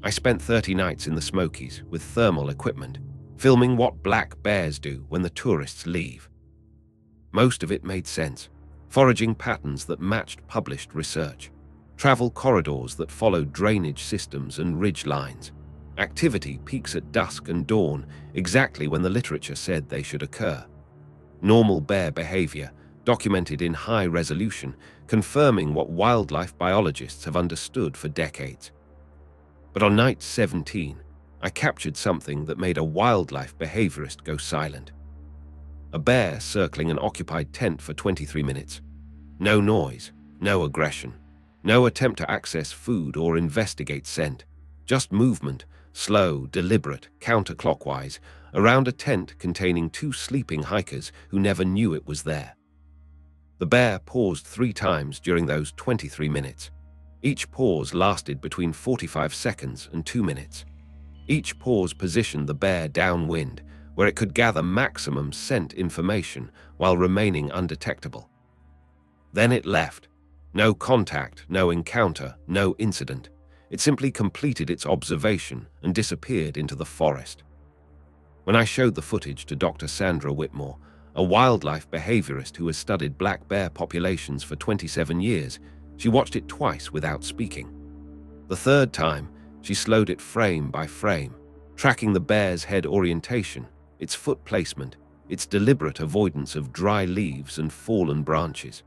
I spent 30 nights in the Smokies with thermal equipment, filming what black bears do when the tourists leave. Most of it made sense. Foraging patterns that matched published research. Travel corridors that followed drainage systems and ridge lines. Activity peaks at dusk and dawn, exactly when the literature said they should occur. Normal bear behavior, documented in high resolution, confirming what wildlife biologists have understood for decades. But on night 17, I captured something that made a wildlife behaviorist go silent. A bear circling an occupied tent for 23 minutes. No noise, no aggression, no attempt to access food or investigate scent. Just movement, slow, deliberate, counterclockwise, around a tent containing 2 sleeping hikers who never knew it was there. The bear paused 3 times during those 23 minutes. Each pause lasted between 45 seconds and 2 minutes. Each pause positioned the bear downwind, where it could gather maximum scent information while remaining undetectable. Then it left. No contact, no encounter, no incident. It simply completed its observation and disappeared into the forest. When I showed the footage to Dr. Sandra Whitmore, a wildlife behaviorist who has studied black bear populations for 27 years, she watched it twice without speaking. The third time, she slowed it frame by frame, tracking the bear's head orientation, its foot placement, its deliberate avoidance of dry leaves and fallen branches.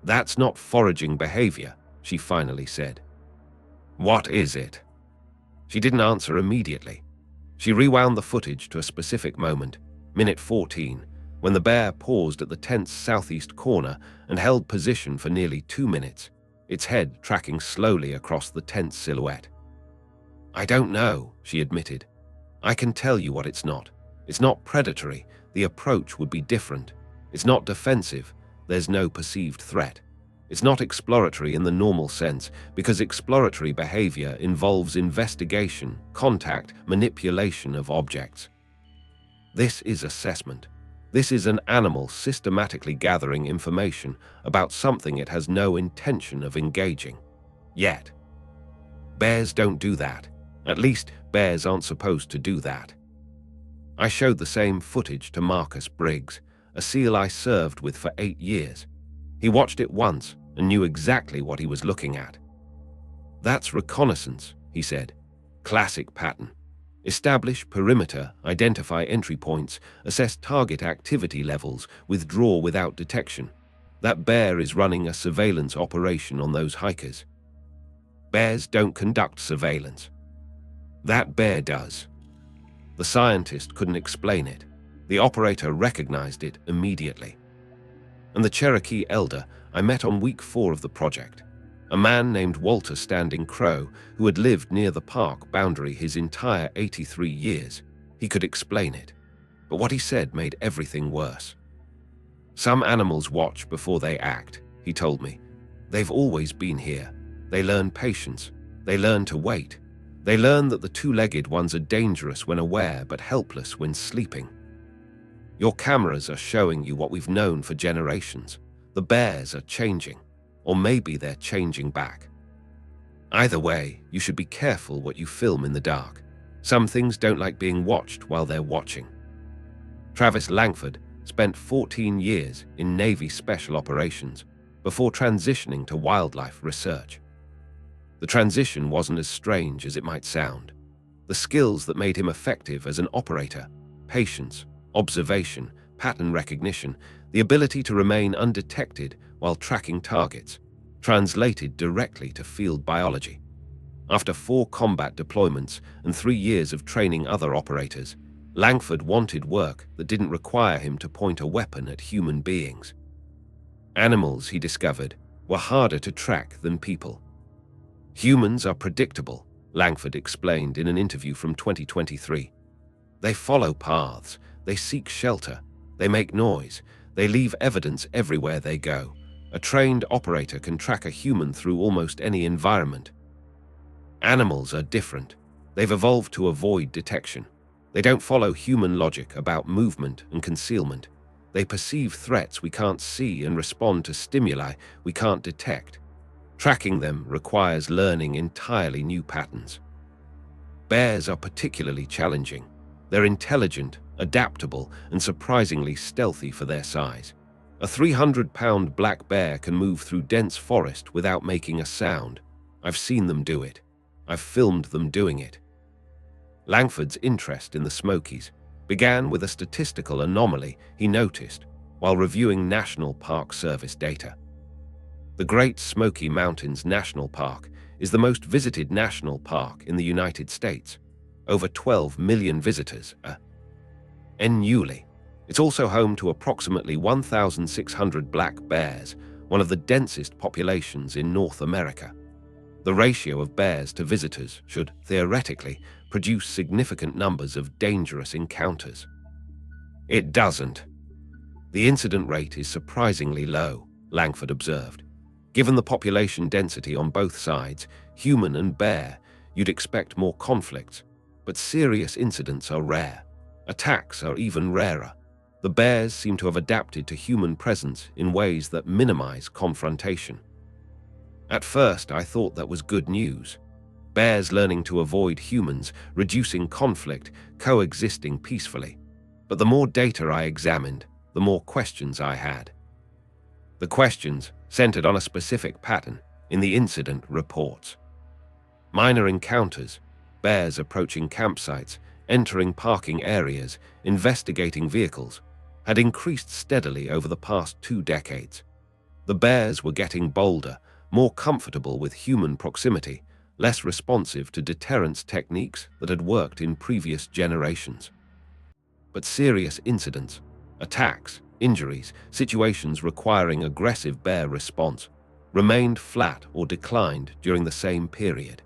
"That's not foraging behavior," she finally said. "What is it?" She didn't answer immediately. She rewound the footage to a specific moment, minute 14, when the bear paused at the tent's southeast corner and held position for nearly 2 minutes, its head tracking slowly across the tent's silhouette. "I don't know," she admitted. "I can tell you what it's not. It's not predatory. The approach would be different. It's not defensive. There's no perceived threat. It's not exploratory in the normal sense, because exploratory behavior involves investigation, contact, manipulation of objects. This is assessment. This is an animal systematically gathering information about something it has no intention of engaging. Yet. Bears don't do that. At least, bears aren't supposed to do that." I showed the same footage to Marcus Briggs, a SEAL I served with for 8 years. He watched it once and knew exactly what he was looking at. "That's reconnaissance," he said. "Classic pattern. Establish perimeter, identify entry points, assess target activity levels, withdraw without detection. That bear is running a surveillance operation on those hikers. Bears don't conduct surveillance. That bear does." The scientist couldn't explain it. The operator recognized it immediately. And the Cherokee elder I met on week 4 of the project, a man named Walter Standing Crow who had lived near the park boundary his entire 83 years, he could explain it. But what he said made everything worse. "Some animals watch before they act," he told me. "They've always been here. They learn patience. They learn to wait. They learn that the 2-legged ones are dangerous when aware but helpless when sleeping. Your cameras are showing you what we've known for generations. The bears are changing, or maybe they're changing back. Either way, you should be careful what you film in the dark. Some things don't like being watched while they're watching." Travis Langford spent 14 years in Navy Special Operations before transitioning to wildlife research. The transition wasn't as strange as it might sound. The skills that made him effective as an operator, patience, observation, pattern recognition, the ability to remain undetected while tracking targets, translated directly to field biology. After 4 combat deployments and 3 years of training other operators, Langford wanted work that didn't require him to point a weapon at human beings. Animals, he discovered, were harder to track than people. "Humans are predictable," Langford explained in an interview from 2023. "They follow paths, they seek shelter, they make noise, they leave evidence everywhere they go. A trained operator can track a human through almost any environment. Animals are different. They've evolved to avoid detection. They don't follow human logic about movement and concealment. They perceive threats we can't see and respond to stimuli we can't detect. Tracking them requires learning entirely new patterns. Bears are particularly challenging. They're intelligent, adaptable, and surprisingly stealthy for their size. A 300-pound black bear can move through dense forest without making a sound. I've seen them do it. I've filmed them doing it. Langford's interest in the Smokies began with a statistical anomaly he noticed while reviewing National Park Service data. The Great Smoky Mountains National Park is the most visited national park in the United States. Over 12 million visitors annually. It's also home to approximately 1,600 black bears, one of the densest populations in North America. The ratio of bears to visitors should, theoretically, produce significant numbers of dangerous encounters. It doesn't. The incident rate is surprisingly low, Langford observed. Given the population density on both sides, human and bear, you'd expect more conflicts, but serious incidents are rare. Attacks are even rarer. The bears seem to have adapted to human presence in ways that minimize confrontation. At first, I thought that was good news. Bears learning to avoid humans, reducing conflict, coexisting peacefully. But the more data I examined, the more questions I had. The questions centered on a specific pattern in the incident reports. Minor encounters, bears approaching campsites, entering parking areas, investigating vehicles, had increased steadily over the past 2 decades. The bears were getting bolder, more comfortable with human proximity, less responsive to deterrence techniques that had worked in previous generations. But serious incidents, attacks, injuries, situations requiring aggressive bear response remained flat or declined during the same period.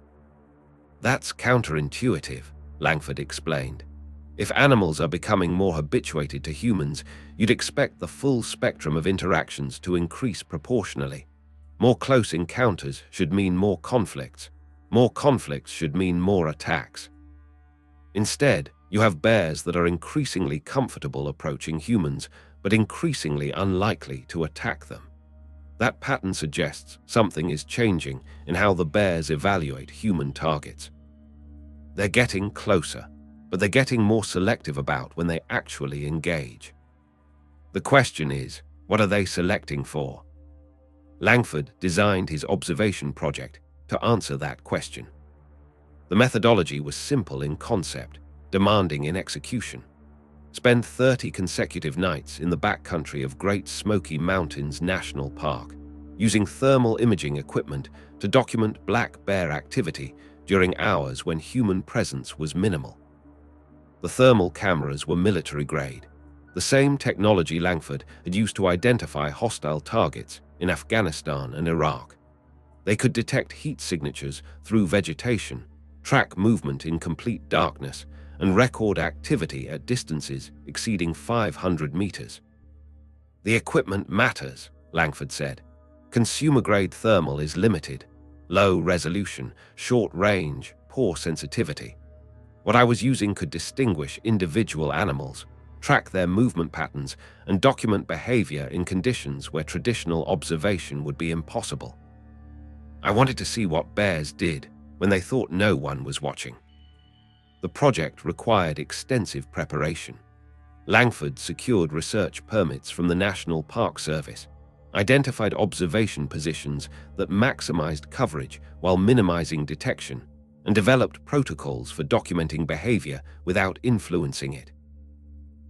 That's counterintuitive, Langford explained. If animals are becoming more habituated to humans, you'd expect the full spectrum of interactions to increase proportionally. More close encounters should mean more conflicts. More conflicts should mean more attacks. Instead, you have bears that are increasingly comfortable approaching humans, but increasingly unlikely to attack them. That pattern suggests something is changing in how the bears evaluate human targets. They're getting closer, but they're getting more selective about when they actually engage. The question is, what are they selecting for? Langford designed his observation project to answer that question. The methodology was simple in concept, demanding in execution. Spend 30 consecutive nights in the backcountry of Great Smoky Mountains National Park, using thermal imaging equipment to document black bear activity during hours when human presence was minimal. The thermal cameras were military-grade, the same technology Langford had used to identify hostile targets in Afghanistan and Iraq. They could detect heat signatures through vegetation, track movement in complete darkness, and record activity at distances exceeding 500 meters. The equipment matters, Langford said. Consumer-grade thermal is limited, low resolution, short range, poor sensitivity. What I was using could distinguish individual animals, track their movement patterns, and document behavior in conditions where traditional observation would be impossible. I wanted to see what bears did when they thought no one was watching. The project required extensive preparation. Langford secured research permits from the National Park Service, identified observation positions that maximized coverage while minimizing detection, and developed protocols for documenting behavior without influencing it.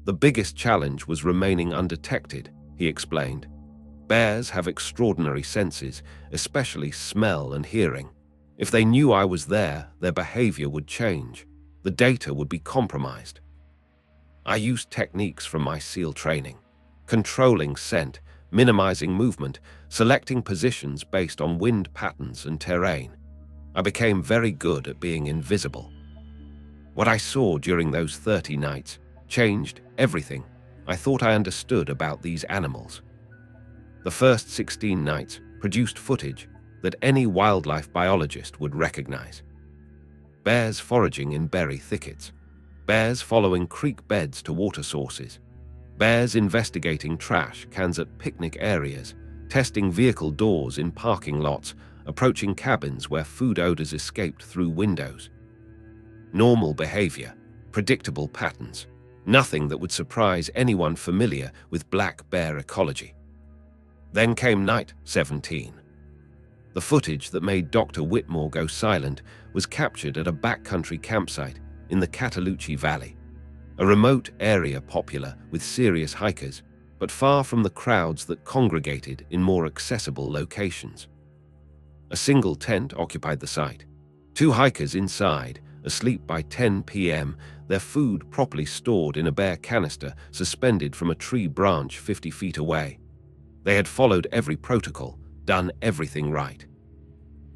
The biggest challenge was remaining undetected, he explained. Bears have extraordinary senses, especially smell and hearing. If they knew I was there, their behavior would change. The data would be compromised. I used techniques from my SEAL training, controlling scent, minimizing movement, selecting positions based on wind patterns and terrain. I became very good at being invisible. What I saw during those 30 nights changed everything I thought I understood about these animals. The first 16 nights produced footage that any wildlife biologist would recognize. Bears foraging in berry thickets, bears following creek beds to water sources, bears investigating trash cans at picnic areas, testing vehicle doors in parking lots, approaching cabins where food odors escaped through windows. normal behavior, predictable patterns, nothing that would surprise anyone familiar with black bear ecology. Then came night 17. The footage that made Dr. Whitmore go silent was captured at a backcountry campsite in the Cataloochee Valley, a remote area popular with serious hikers, but far from the crowds that congregated in more accessible locations. A single tent occupied the site. 2 hikers inside, asleep by 10 p.m., their food properly stored in a bare canister suspended from a tree branch 50 feet away. They had followed every protocol, done everything right.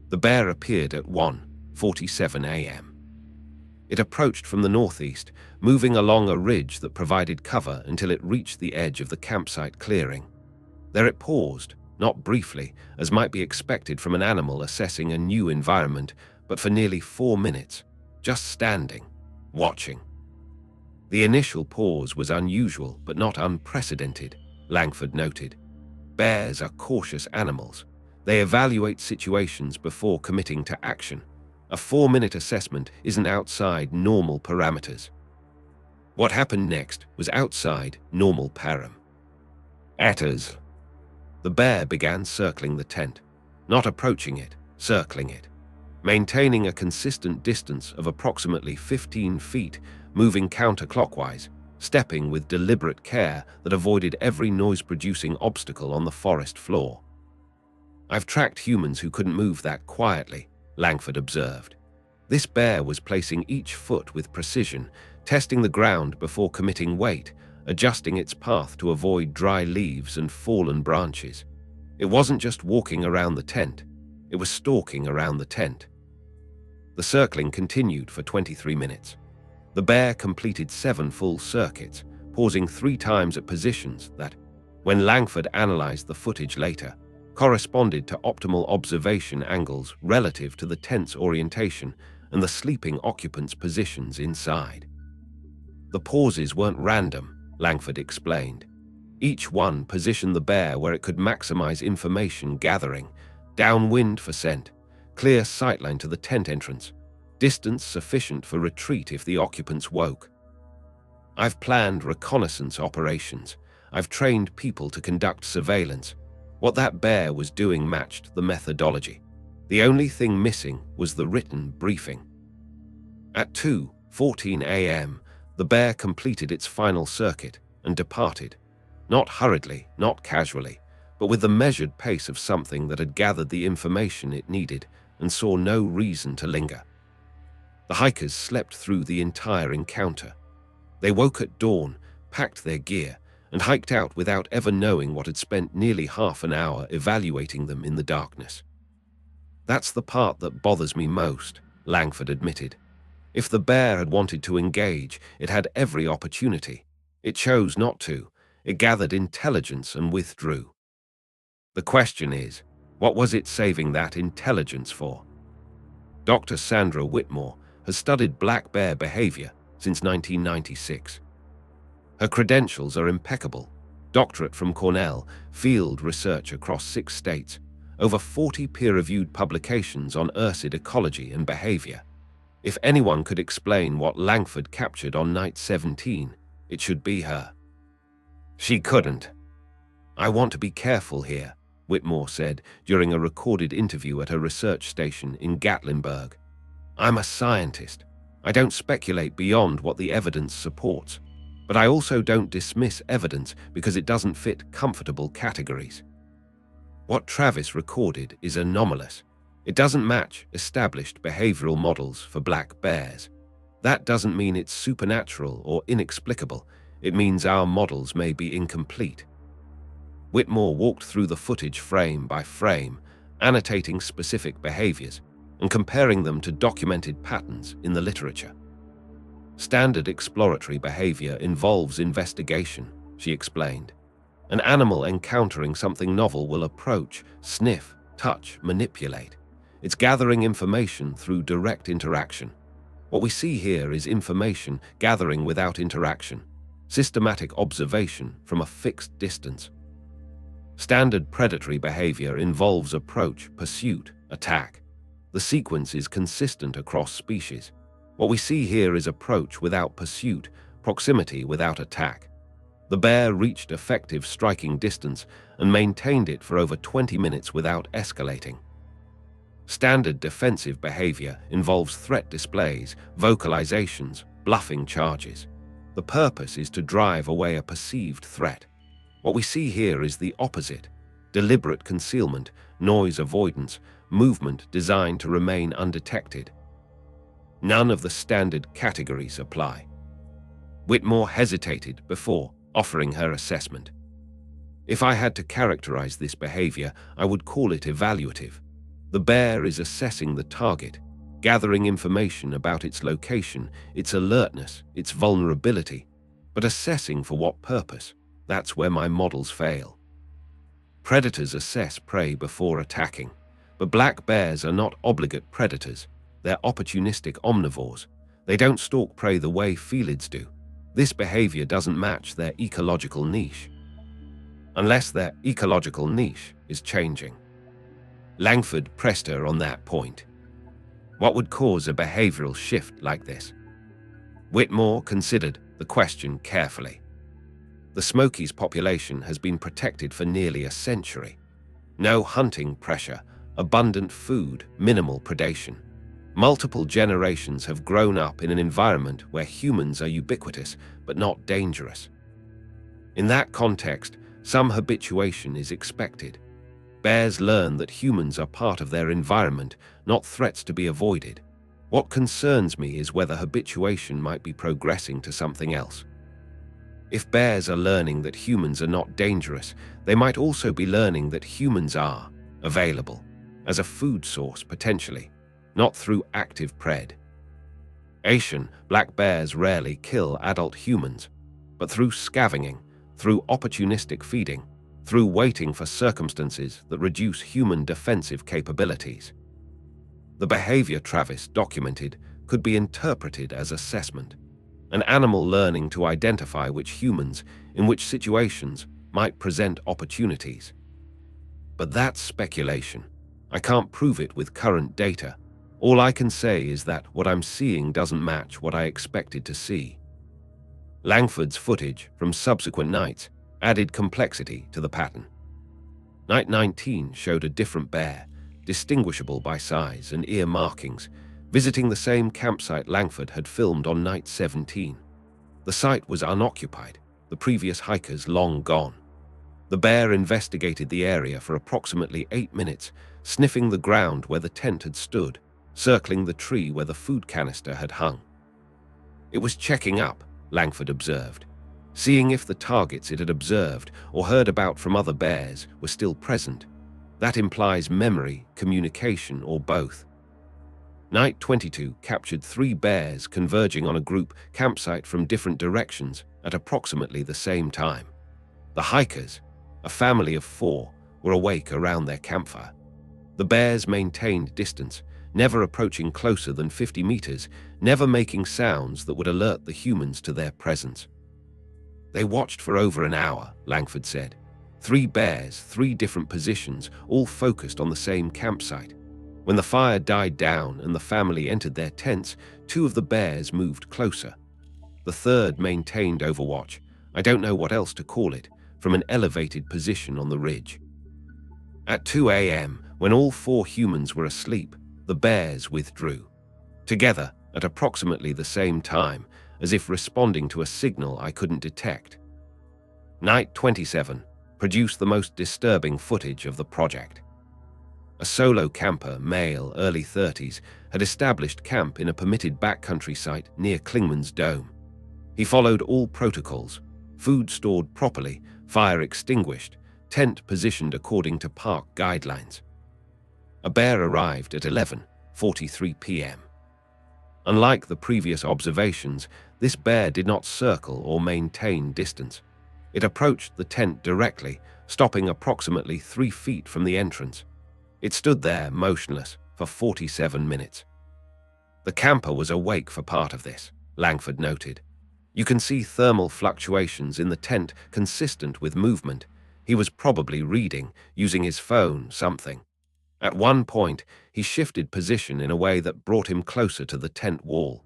The bear appeared at 1:47 a.m. It approached from the northeast, moving along a ridge that provided cover until it reached the edge of the campsite clearing. There it paused, not briefly, as might be expected from an animal assessing a new environment, but for nearly 4 minutes, just standing, watching. The initial pause was unusual but not unprecedented, Langford noted. Bears are cautious animals. They evaluate situations before committing to action. A 4-minute assessment isn't outside normal parameters. What happened next was outside normal param. Atters. The bear began circling the tent, not approaching it, circling it, maintaining a consistent distance of approximately 15 feet, moving counterclockwise, stepping with deliberate care that avoided every noise-producing obstacle on the forest floor. I've tracked humans who couldn't move that quietly, Langford observed. This bear was placing each foot with precision, testing the ground before committing weight, adjusting its path to avoid dry leaves and fallen branches. It wasn't just walking around the tent, it was stalking around the tent. The circling continued for 23 minutes. The bear completed 7 full circuits, pausing 3 times at positions that, when Langford analyzed the footage later, corresponded to optimal observation angles relative to the tent's orientation and the sleeping occupants' positions inside. The pauses weren't random, Langford explained. Each one positioned the bear where it could maximize information gathering, downwind for scent, clear sightline to the tent entrance, distance sufficient for retreat if the occupants woke. I've planned reconnaissance operations. I've trained people to conduct surveillance. What that bear was doing matched the methodology. The only thing missing was the written briefing. At 2:14 a.m., the bear completed its final circuit and departed, not hurriedly, not casually, but with the measured pace of something that had gathered the information it needed and saw no reason to linger. The hikers slept through the entire encounter. They woke at dawn, packed their gear, and hiked out without ever knowing what had spent nearly half an hour evaluating them in the darkness. That's the part that bothers me most, Langford admitted. If the bear had wanted to engage, it had every opportunity. It chose not to. It gathered intelligence and withdrew. The question is, what was it saving that intelligence for? Dr. Sandra Whitmore has studied black bear behavior since 1996. Her credentials are impeccable. Doctorate from Cornell, field research across 6 states, over 40 peer-reviewed publications on ursid ecology and behavior. If anyone could explain what Langford captured on night 17, it should be her. She couldn't. I want to be careful here, Whitmore said during a recorded interview at a research station in Gatlinburg. I'm a scientist. I don't speculate beyond what the evidence supports. But I also don't dismiss evidence because it doesn't fit comfortable categories. What Travis recorded is anomalous. It doesn't match established behavioral models for black bears. That doesn't mean it's supernatural or inexplicable. It means our models may be incomplete. Whitmore walked through the footage frame by frame, annotating specific behaviors and comparing them to documented patterns in the literature. Standard exploratory behavior involves investigation, she explained. An animal encountering something novel will approach, sniff, touch, manipulate. It's gathering information through direct interaction. What we see here is information gathering without interaction, systematic observation from a fixed distance. Standard predatory behavior involves approach, pursuit, attack. The sequence is consistent across species. What we see here is approach without pursuit, proximity without attack. The bear reached effective striking distance and maintained it for over 20 minutes without escalating. Standard defensive behavior involves threat displays, vocalizations, bluffing charges. The purpose is to drive away a perceived threat. What we see here is the opposite: deliberate concealment, noise avoidance, movement designed to remain undetected. None of the standard categories apply. Whitmore hesitated before offering her assessment. If I had to characterize this behavior, I would call it evaluative. The bear is assessing the target, gathering information about its location, its alertness, its vulnerability, but assessing for what purpose? That's where my models fail. Predators assess prey before attacking, but black bears are not obligate predators. They're opportunistic omnivores. They don't stalk prey the way felids do. This behavior doesn't match their ecological niche. Unless their ecological niche is changing. Langford pressed her on that point. What would cause a behavioral shift like this? Whitmore considered the question carefully. The Smokies population has been protected for nearly a century. No hunting pressure, abundant food, minimal predation. Multiple generations have grown up in an environment where humans are ubiquitous but not dangerous. In that context, some habituation is expected. Bears learn that humans are part of their environment, not threats to be avoided. What concerns me is whether habituation might be progressing to something else. If bears are learning that humans are not dangerous, they might also be learning that humans are available as a food source potentially, not through active pred. Asian black bears rarely kill adult humans, but through scavenging, through opportunistic feeding, through waiting for circumstances that reduce human defensive capabilities. The behavior Travis documented could be interpreted as assessment, an animal learning to identify which humans, in which situations, might present opportunities. But that's speculation. I can't prove it with current data. All I can say is that what I'm seeing doesn't match what I expected to see. Langford's footage from subsequent nights added complexity to the pattern. Night 19 showed a different bear, distinguishable by size and ear markings, visiting the same campsite Langford had filmed on night 17. The site was unoccupied, the previous hikers long gone. The bear investigated the area for approximately 8 minutes, sniffing the ground where the tent had stood, circling the tree where the food canister had hung. It was checking up, Langford observed, seeing if the targets it had observed or heard about from other bears were still present. That implies memory, communication, or both. Night 22 captured 3 bears converging on a group campsite from different directions at approximately the same time. The hikers, a family of 4, were awake around their campfire. The bears maintained distance, never approaching closer than 50 meters, never making sounds that would alert the humans to their presence. They watched for over an hour, Langford said. 3 bears, 3 different positions, all focused on the same campsite. When the fire died down and the family entered their tents, 2 of the bears moved closer. The 3rd maintained overwatch, I don't know what else to call it, from an elevated position on the ridge. At 2 a.m., when all 4 humans were asleep, the bears withdrew. Together, at approximately the same time, as if responding to a signal I couldn't detect. Night 27 produced the most disturbing footage of the project. A solo camper, male, early 30s, had established camp in a permitted backcountry site near Klingman's Dome. He followed all protocols: food stored properly, fire extinguished, tent positioned according to park guidelines. A bear arrived at 11:43 p.m. Unlike the previous observations, this bear did not circle or maintain distance. It approached the tent directly, stopping approximately 3 feet from the entrance. It stood there, motionless, for 47 minutes. The camper was awake for part of this, Langford noted. You can see thermal fluctuations in the tent consistent with movement. He was probably reading, using his phone, something. At one point, he shifted position in a way that brought him closer to the tent wall.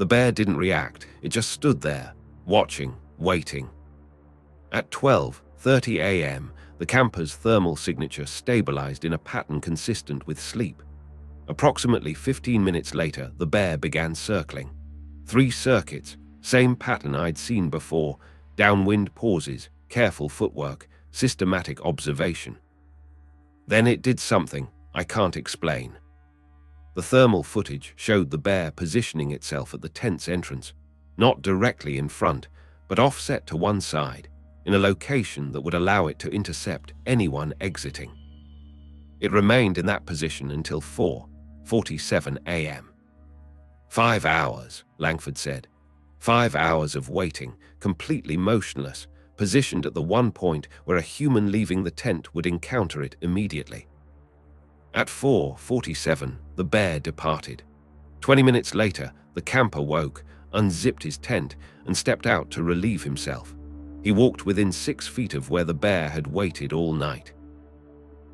The bear didn't react, it just stood there, watching, waiting. At 12:30 a.m., the camper's thermal signature stabilized in a pattern consistent with sleep. Approximately 15 minutes later, the bear began circling. 3 circuits, same pattern I'd seen before, downwind pauses, careful footwork, systematic observation. Then it did something I can't explain. The thermal footage showed the bear positioning itself at the tent's entrance, not directly in front, but offset to one side, in a location that would allow it to intercept anyone exiting. It remained in that position until 4:47 a.m. 5 hours, Langford said. 5 hours of waiting, completely motionless, positioned at the one point where a human leaving the tent would encounter it immediately. At 4:47, the bear departed. 20 minutes later, the camper woke, unzipped his tent, and stepped out to relieve himself. He walked within 6 feet of where the bear had waited all night.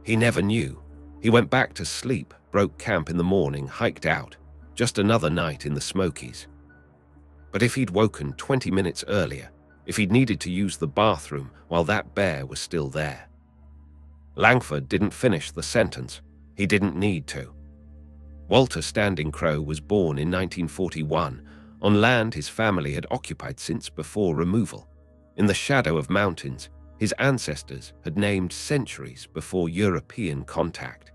He never knew. He went back to sleep, broke camp in the morning, hiked out. Just another night in the Smokies. But if he'd woken 20 minutes earlier, if he'd needed to use the bathroom while that bear was still there. Langford didn't finish the sentence. He didn't need to. Walter Standing Crow was born in 1941 on land his family had occupied since before removal. In the shadow of mountains, his ancestors had named centuries before European contact.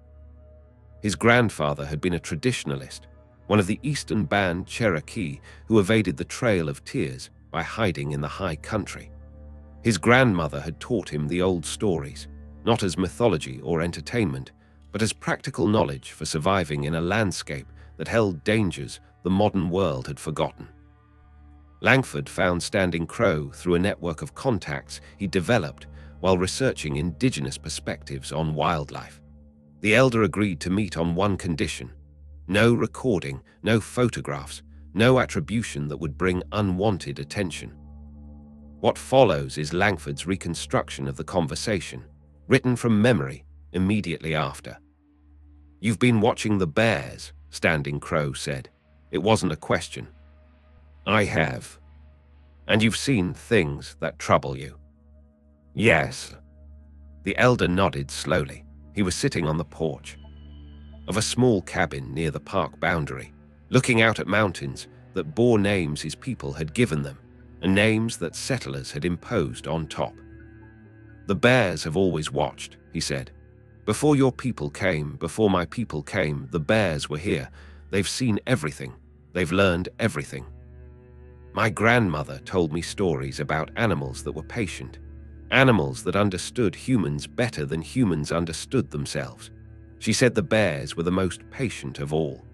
His grandfather had been a traditionalist, one of the Eastern Band Cherokee who evaded the Trail of Tears by hiding in the high country. His grandmother had taught him the old stories, not as mythology or entertainment, but as practical knowledge for surviving in a landscape that held dangers the modern world had forgotten. Langford found Standing Crow through a network of contacts he developed while researching indigenous perspectives on wildlife. The elder agreed to meet on one condition: no recording, no photographs, no attribution that would bring unwanted attention. What follows is Langford's reconstruction of the conversation, written from memory immediately after. "You've been watching the bears," Standing Crow said. It wasn't a question. "I have. And you've seen things that trouble you." "Yes." The elder nodded slowly. He was sitting on the porch of a small cabin near the park boundary, looking out at mountains that bore names his people had given them, and names that settlers had imposed on top. "The bears have always watched," he said. "Before your people came, before my people came, the bears were here. They've seen everything. They've learned everything. My grandmother told me stories about animals that were patient, animals that understood humans better than humans understood themselves. She said the bears were the most patient of all.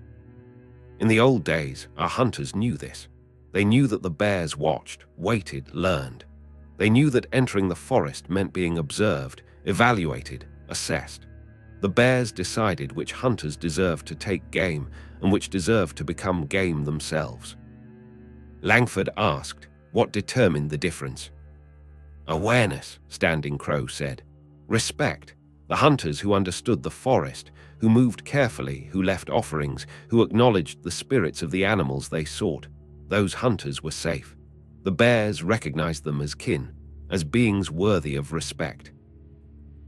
In the old days, our hunters knew this. They knew that the bears watched, waited, learned. They knew that entering the forest meant being observed, evaluated, assessed. The bears decided which hunters deserved to take game and which deserved to become game themselves." Langford asked, "What determined the difference?" "Awareness," Standing Crow said. "Respect. The hunters who understood the forest, who moved carefully, who left offerings, who acknowledged the spirits of the animals they sought. Those hunters were safe. The bears recognized them as kin, as beings worthy of respect.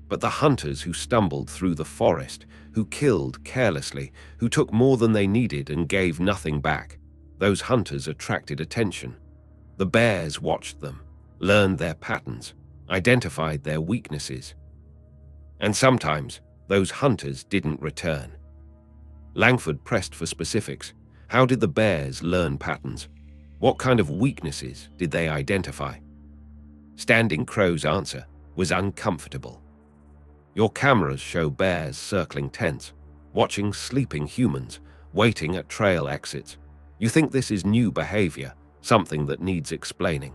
But the hunters who stumbled through the forest, who killed carelessly, who took more than they needed and gave nothing back, those hunters attracted attention. The bears watched them, learned their patterns, identified their weaknesses. And sometimes, those hunters didn't return." Langford pressed for specifics. How did the bears learn patterns? What kind of weaknesses did they identify? Standing Crow's answer was uncomfortable. "Your cameras show bears circling tents, watching sleeping humans, waiting at trail exits. You think this is new behavior, something that needs explaining.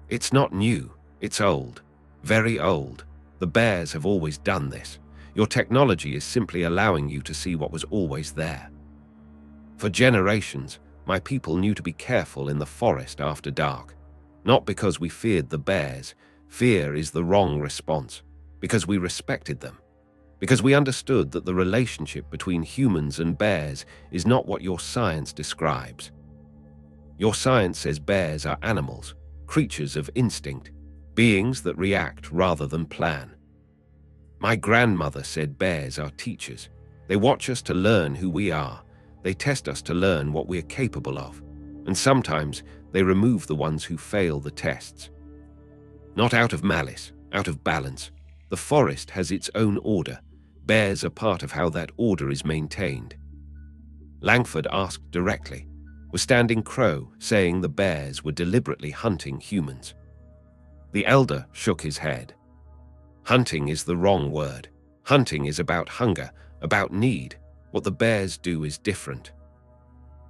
It's not new, it's old, very old. The bears have always done this. Your technology is simply allowing you to see what was always there. For generations, my people knew to be careful in the forest after dark. Not because we feared the bears. Fear is the wrong response. Because we respected them. Because we understood that the relationship between humans and bears is not what your science describes. Your science says bears are animals, creatures of instinct, beings that react rather than plan. My grandmother said bears are teachers. They watch us to learn who we are. They test us to learn what we are capable of. And sometimes they remove the ones who fail the tests. Not out of malice, out of balance. The forest has its own order. Bears are part of how that order is maintained. Langford asked directly, was Standing Crow saying the bears were deliberately hunting humans? The elder shook his head. Hunting is the wrong word. Hunting is about hunger, about need. What the bears do is different.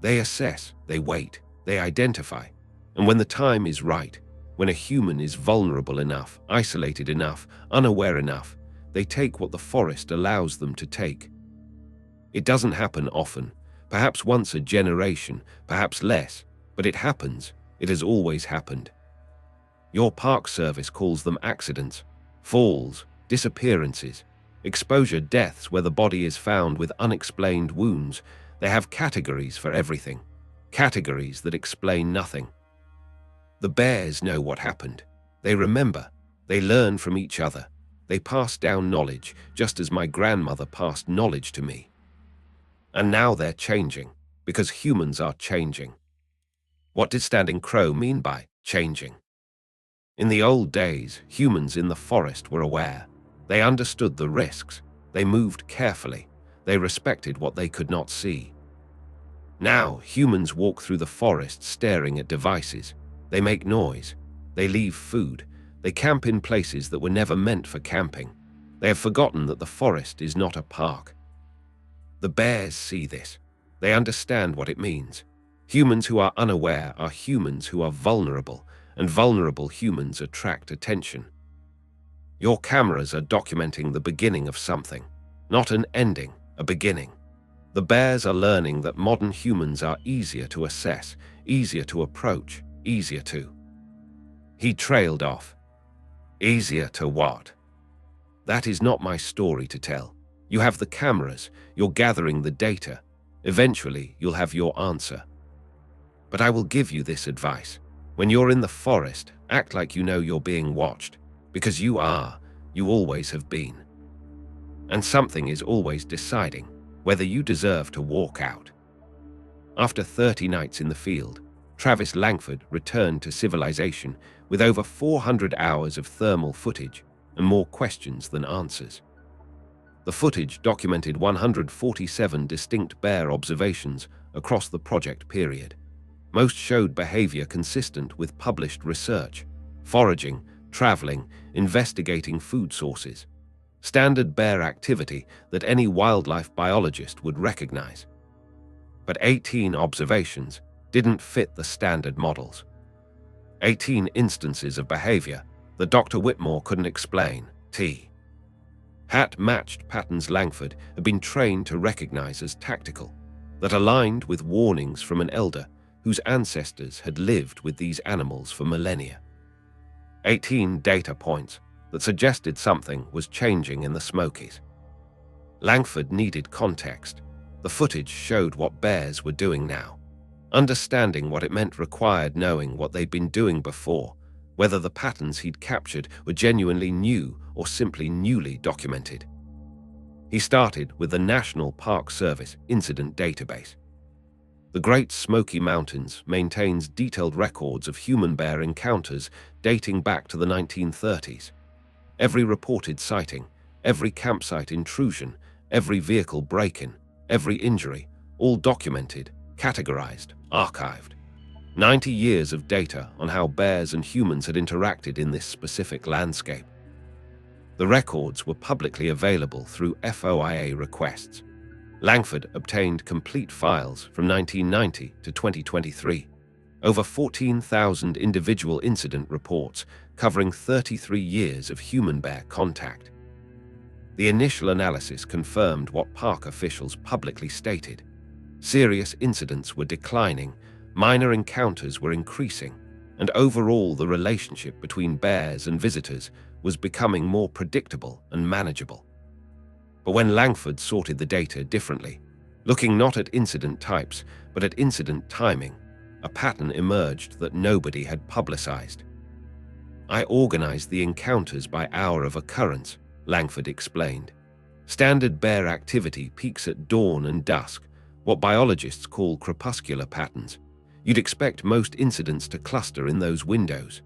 They assess, they wait, they identify. And when the time is right, when a human is vulnerable enough, isolated enough, unaware enough, they take what the forest allows them to take. It doesn't happen often, perhaps once a generation, perhaps less, but it happens. It has always happened. Your park service calls them accidents, falls, disappearances, exposure deaths where the body is found with unexplained wounds. They have categories for everything, categories that explain nothing. The bears know what happened. They remember. They learn from each other. They pass down knowledge, just as my grandmother passed knowledge to me. And now they're changing, because humans are changing. What did Standing Crow mean by changing? In the old days, humans in the forest were aware. They understood the risks. They moved carefully. They respected what they could not see. Now, humans walk through the forest staring at devices. They make noise. They leave food. They camp in places that were never meant for camping. They have forgotten that the forest is not a park. The bears see this. They understand what it means. Humans who are unaware are humans who are vulnerable, and vulnerable humans attract attention. Your cameras are documenting the beginning of something, not an ending, a beginning. The bears are learning that modern humans are easier to assess, easier to approach, easier to. He trailed off. Easier to what? That is not my story to tell. You have the cameras, you're gathering the data. Eventually, you'll have your answer. But I will give you this advice. When you're in the forest, act like you know you're being watched, because you are, you always have been. And something is always deciding whether you deserve to walk out. After 30 nights in the field, Travis Langford returned to civilization with over 400 hours of thermal footage and more questions than answers. The footage documented 147 distinct bear observations across the project period. Most showed behavior consistent with published research: foraging, traveling, investigating food sources. Standard bear activity that any wildlife biologist would recognize. But 18 observations didn't fit the standard models. 18 instances of behavior that Dr. Whitmore couldn't explain. Hat-matched patterns Langford had been trained to recognize as tactical, that aligned with warnings from an elder whose ancestors had lived with these animals for millennia. 18 data points that suggested something was changing in the Smokies. Langford needed context. The footage showed what bears were doing now. Understanding what it meant required knowing what they'd been doing before, whether the patterns he'd captured were genuinely new or simply newly documented. He started with the National Park Service Incident Database. The Great Smoky Mountains maintains detailed records of human-bear encounters dating back to the 1930s. Every reported sighting, every campsite intrusion, every vehicle break-in, every injury, all documented, categorized, archived. 90 years of data on how bears and humans had interacted in this specific landscape. The records were publicly available through FOIA requests. Langford obtained complete files from 1990 to 2023, over 14,000 individual incident reports covering 33 years of human-bear contact. The initial analysis confirmed what park officials publicly stated. Serious incidents were declining, minor encounters were increasing, and overall the relationship between bears and visitors was becoming more predictable and manageable. But when Langford sorted the data differently, looking not at incident types, but at incident timing, a pattern emerged that nobody had publicized. "I organized the encounters by hour of occurrence," Langford explained. "Standard bear activity peaks at dawn and dusk, what biologists call crepuscular patterns. You'd expect most incidents to cluster in those windows.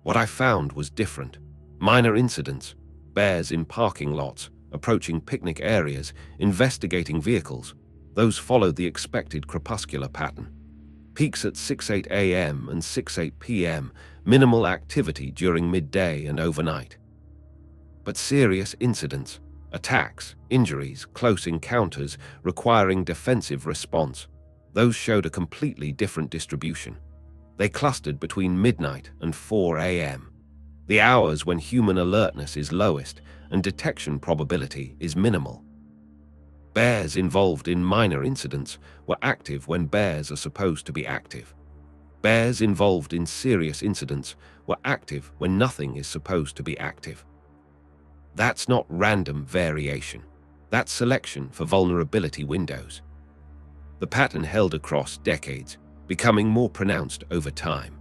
What I found was different. Minor incidents, bears in parking lots, approaching picnic areas, investigating vehicles, those followed the expected crepuscular pattern. Peaks at 6:08 a.m. and 6:08 p.m., minimal activity during midday and overnight. But serious incidents, attacks, injuries, close encounters requiring defensive response, those showed a completely different distribution. They clustered between midnight and 4 a.m., the hours when human alertness is lowest and detection probability is minimal. Bears involved in minor incidents were active when bears are supposed to be active. Bears involved in serious incidents were active when nothing is supposed to be active. That's not random variation. That's selection for vulnerability windows. The pattern held across decades, becoming more pronounced over time.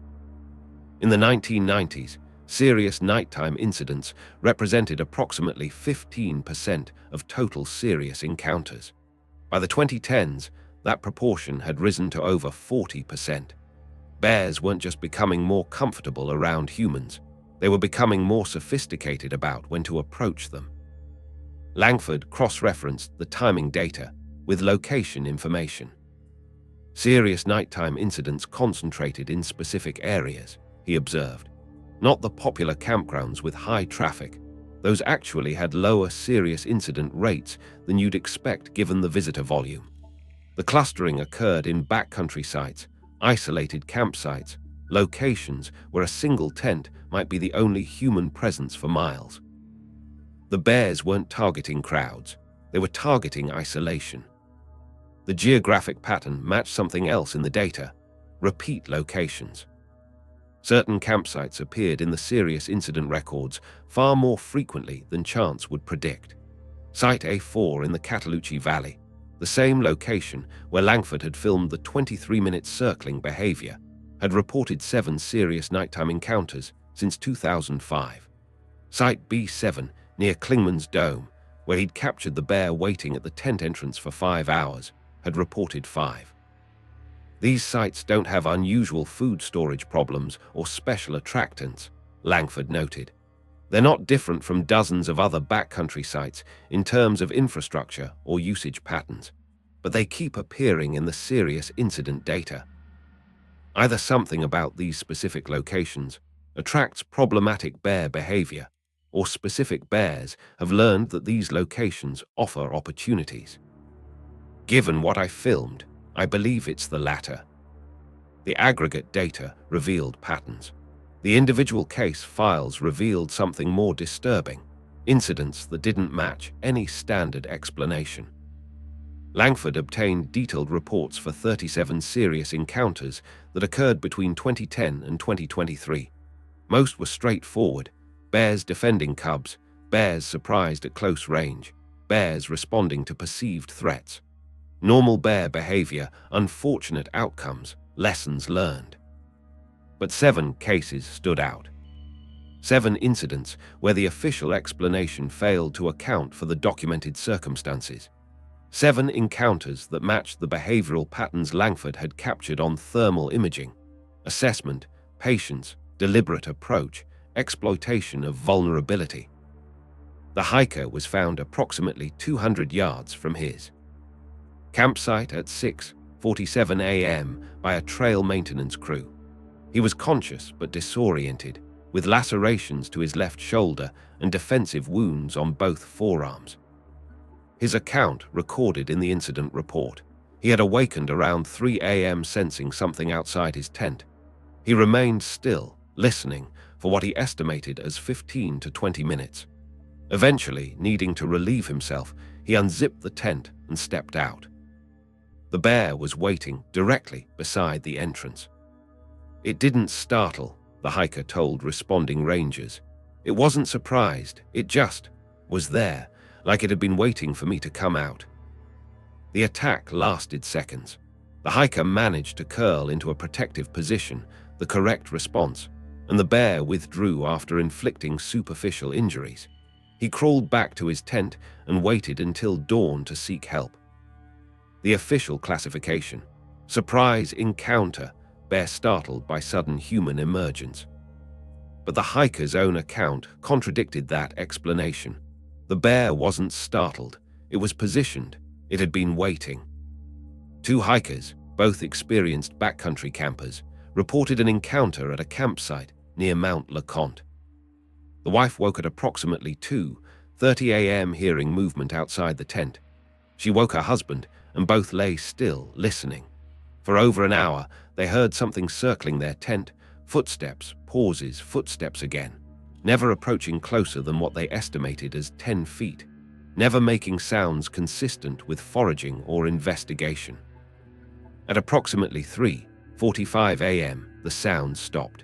In the 1990s, serious nighttime incidents represented approximately 15% of total serious encounters. By the 2010s, that proportion had risen to over 40%. Bears weren't just becoming more comfortable around humans, they were becoming more sophisticated about when to approach them. Langford cross-referenced the timing data with location information. Serious nighttime incidents concentrated in specific areas, he observed. Not the popular campgrounds with high traffic. Those actually had lower serious incident rates than you'd expect given the visitor volume. The clustering occurred in backcountry sites, isolated campsites, locations where a single tent might be the only human presence for miles. The bears weren't targeting crowds, they were targeting isolation. The geographic pattern matched something else in the data: repeat locations. Certain campsites appeared in the serious incident records far more frequently than chance would predict. Site A4 in the Cataloochee Valley, the same location where Langford had filmed the 23-minute circling behavior, had reported 7 serious nighttime encounters since 2005. Site B7 near Klingman's Dome, where he'd captured the bear waiting at the tent entrance for 5 hours, had reported 5. These sites don't have unusual food storage problems or special attractants, Langford noted. They're not different from dozens of other backcountry sites in terms of infrastructure or usage patterns, but they keep appearing in the serious incident data. Either something about these specific locations attracts problematic bear behavior, or specific bears have learned that these locations offer opportunities. Given what I filmed, I believe it's the latter. The aggregate data revealed patterns. The individual case files revealed something more disturbing, incidents that didn't match any standard explanation. Langford obtained detailed reports for 37 serious encounters that occurred between 2010 and 2023. Most were straightforward: bears defending cubs, bears surprised at close range, bears responding to perceived threats. Normal bear behavior, unfortunate outcomes, lessons learned. But 7 cases stood out. 7 incidents where the official explanation failed to account for the documented circumstances. 7 encounters that matched the behavioral patterns Langford had captured on thermal imaging: assessment, patience, deliberate approach, exploitation of vulnerability. The hiker was found approximately 200 yards from his campsite at 6:47 a.m. by a trail maintenance crew. He was conscious but disoriented, with lacerations to his left shoulder and defensive wounds on both forearms. His account recorded in the incident report. He had awakened around 3 a.m. sensing something outside his tent. He remained still, listening, for what he estimated as 15 to 20 minutes. Eventually, needing to relieve himself, he unzipped the tent and stepped out. The bear was waiting directly beside the entrance. It didn't startle, the hiker told responding rangers. It wasn't surprised, it just was there, like it had been waiting for me to come out. The attack lasted seconds. The The hiker managed to curl into a protective position, the correct response, and the bear withdrew after inflicting superficial injuries. He crawled back to his tent and waited until dawn to seek help. The official classification: surprise encounter, bear startled by sudden human emergence. But the hiker's own account contradicted that explanation. The bear wasn't startled, it was positioned, it had been waiting. Two hikers, both experienced backcountry campers, reported an encounter at a campsite near Mount LeConte. The wife woke at approximately 2:30 a.m. hearing movement outside the tent. She woke her husband, and both lay still, listening. For over an hour, they heard something circling their tent, footsteps, pauses, footsteps again, never approaching closer than what they estimated as 10 feet, never making sounds consistent with foraging or investigation. At approximately 3:45 a.m., the sound stopped.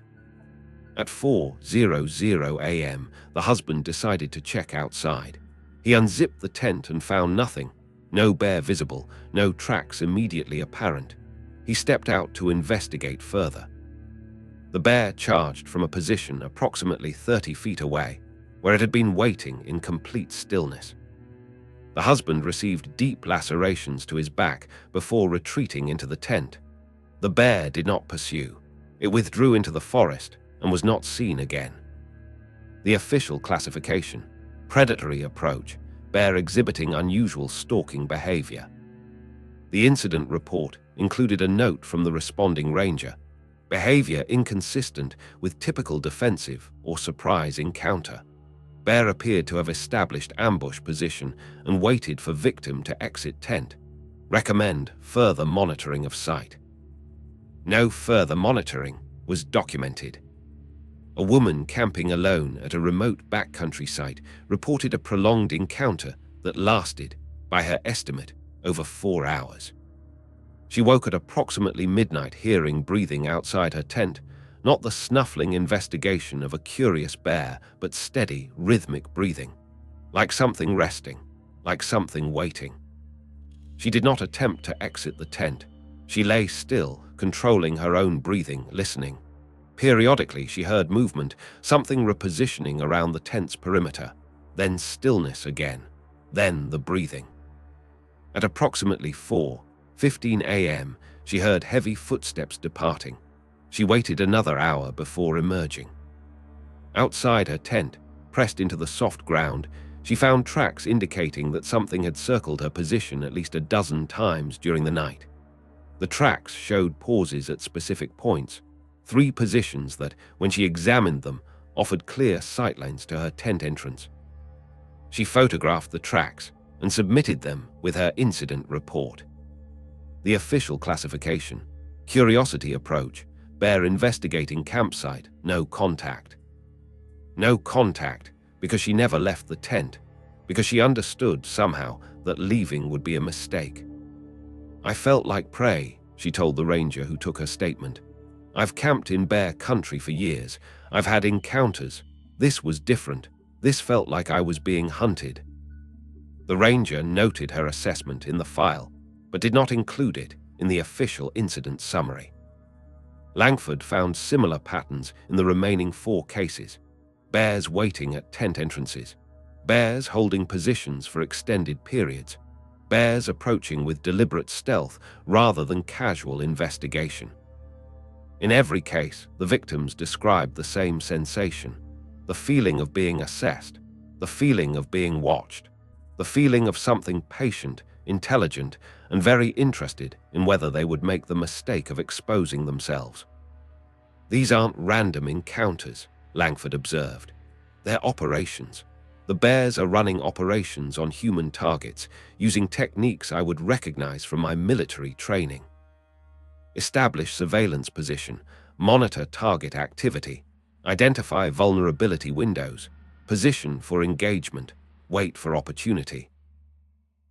At 4:00 a.m., the husband decided to check outside. He unzipped the tent and found nothing. No bear visible, no tracks immediately apparent. He stepped out to investigate further. The bear charged from a position approximately 30 feet away, where it had been waiting in complete stillness. The husband received deep lacerations to his back before retreating into the tent. The bear did not pursue. It withdrew into the forest and was not seen again. The official classification: predatory approach, bear exhibiting unusual stalking behavior. The incident report included a note from the responding ranger: behavior inconsistent with typical defensive or surprise encounter. Bear appeared to have established ambush position and waited for victim to exit tent. Recommend further monitoring of site. No further monitoring was documented. A woman camping alone at a remote backcountry site reported a prolonged encounter that lasted, by her estimate, over 4 hours. She woke at approximately midnight hearing breathing outside her tent, not the snuffling investigation of a curious bear, but steady, rhythmic breathing, like something resting, like something waiting. She did not attempt to exit the tent. She lay still, controlling her own breathing, listening. Periodically, she heard movement, something repositioning around the tent's perimeter, then stillness again, then the breathing. At approximately 4:15 a.m., she heard heavy footsteps departing. She waited another hour before emerging. Outside her tent, pressed into the soft ground, she found tracks indicating that something had circled her position at least a dozen times during the night. The tracks showed pauses at specific points, 3 positions that, when she examined them, offered clear sightlines to her tent entrance. She photographed the tracks and submitted them with her incident report. The official classification: curiosity approach, bear investigating campsite, no contact. No contact because she never left the tent, because she understood somehow that leaving would be a mistake. "I felt like prey," she told the ranger who took her statement. "I've camped in bear country for years. I've had encounters. This was different. This felt like I was being hunted." The ranger noted her assessment in the file, but did not include it in the official incident summary. Langford found similar patterns in the remaining 4 cases: bears waiting at tent entrances, bears holding positions for extended periods, bears approaching with deliberate stealth rather than casual investigation. In every case, the victims described the same sensation: the feeling of being assessed, the feeling of being watched, the feeling of something patient, intelligent, and very interested in whether they would make the mistake of exposing themselves. "These aren't random encounters," Langford observed. "They're operations. The bears are running operations on human targets, using techniques I would recognize from my military training. Establish surveillance position, monitor target activity, identify vulnerability windows, position for engagement, wait for opportunity.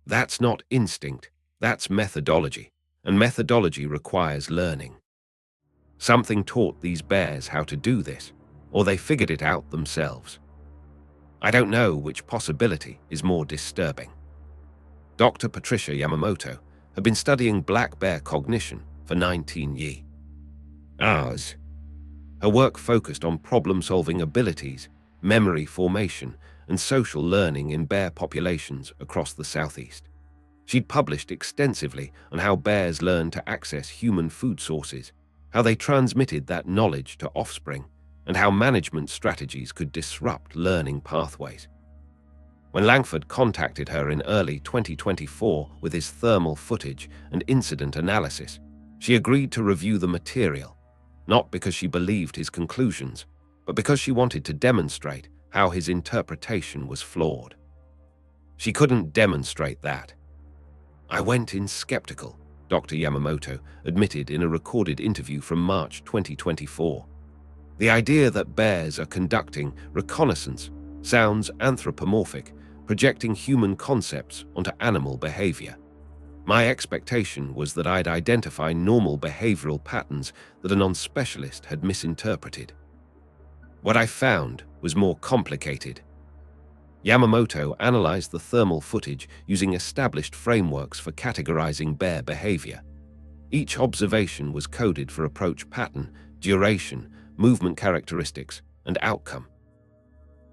That's not instinct, that's methodology, and methodology requires learning. Something taught these bears how to do this, or they figured it out themselves. I don't know which possibility is more disturbing." Dr. Patricia Yamamoto, had been studying black bear cognition for 19 years. Her work focused on problem-solving abilities, memory formation, and social learning in bear populations across the southeast. She'd published extensively on how bears learn to access human food sources, how they transmitted that knowledge to offspring, and how management strategies could disrupt learning pathways. When Langford contacted her in early 2024 with his thermal footage and incident analysis, she agreed to review the material, not because she believed his conclusions, but because she wanted to demonstrate how his interpretation was flawed. She couldn't demonstrate that. "I went in skeptical," Dr. Yamamoto admitted in a recorded interview from March 2024. "The idea that bears are conducting reconnaissance sounds anthropomorphic, projecting human concepts onto animal behavior. My expectation was that I'd identify normal behavioral patterns that a non-specialist had misinterpreted. What I found was more complicated." Yamamoto analyzed the thermal footage using established frameworks for categorizing bear behavior. Each observation was coded for approach pattern, duration, movement characteristics, and outcome.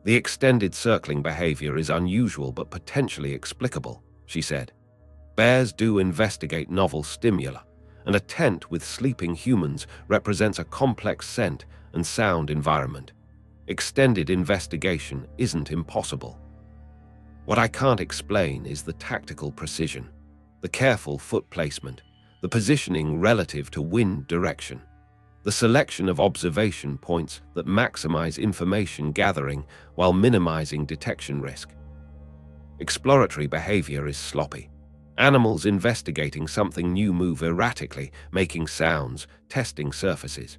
"The extended circling behavior is unusual but potentially explicable," she said. "Bears do investigate novel stimuli, and a tent with sleeping humans represents a complex scent and sound environment. Extended investigation isn't impossible. What I can't explain is the tactical precision, the careful foot placement, the positioning relative to wind direction, the selection of observation points that maximize information gathering while minimizing detection risk. Exploratory behavior is sloppy. Animals investigating something new move erratically, making sounds, testing surfaces.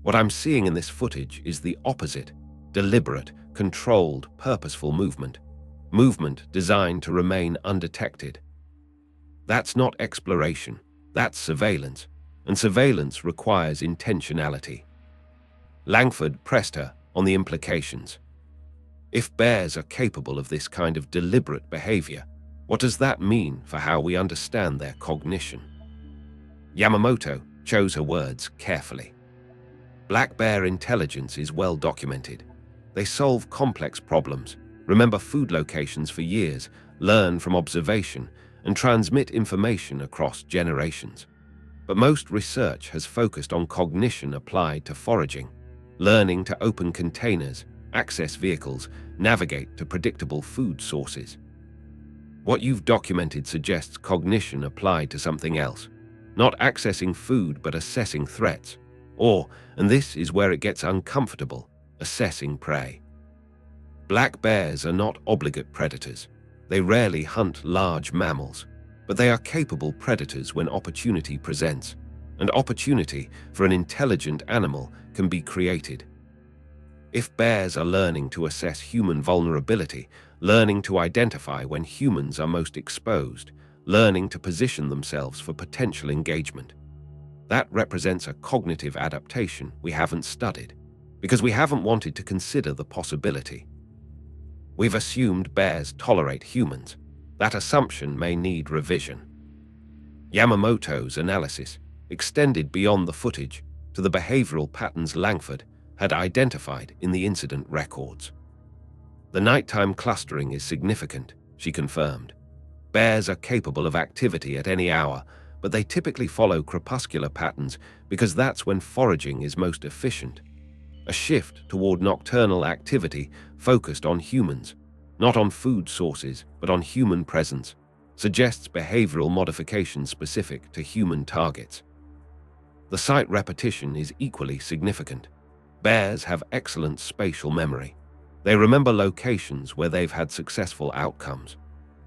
What I'm seeing in this footage is the opposite: deliberate, controlled, purposeful movement. Movement designed to remain undetected. That's not exploration, that's surveillance, and surveillance requires intentionality." Langford pressed her on the implications. "If bears are capable of this kind of deliberate behavior, what does that mean for how we understand their cognition?" Yamamoto chose her words carefully. "Black bear intelligence is well documented. They solve complex problems, remember food locations for years, learn from observation, and transmit information across generations. But most research has focused on cognition applied to foraging, learning to open containers, access vehicles, navigate to predictable food sources. What you've documented suggests cognition applied to something else, not accessing food but assessing threats, or, and this is where it gets uncomfortable, assessing prey. Black bears are not obligate predators. They rarely hunt large mammals, but they are capable predators when opportunity presents, and opportunity for an intelligent animal can be created. If bears are learning to assess human vulnerability, learning to identify when humans are most exposed, learning to position themselves for potential engagement, that represents a cognitive adaptation we haven't studied, because we haven't wanted to consider the possibility. We've assumed bears tolerate humans. That assumption may need revision." Yamamoto's analysis extended beyond the footage to the behavioral patterns Langford had identified in the incident records. "The nighttime clustering is significant," she confirmed. "Bears are capable of activity at any hour, but they typically follow crepuscular patterns because that's when foraging is most efficient. A shift toward nocturnal activity focused on humans, not on food sources, but on human presence, suggests behavioral modification specific to human targets. The site repetition is equally significant. Bears have excellent spatial memory. They remember locations where they've had successful outcomes.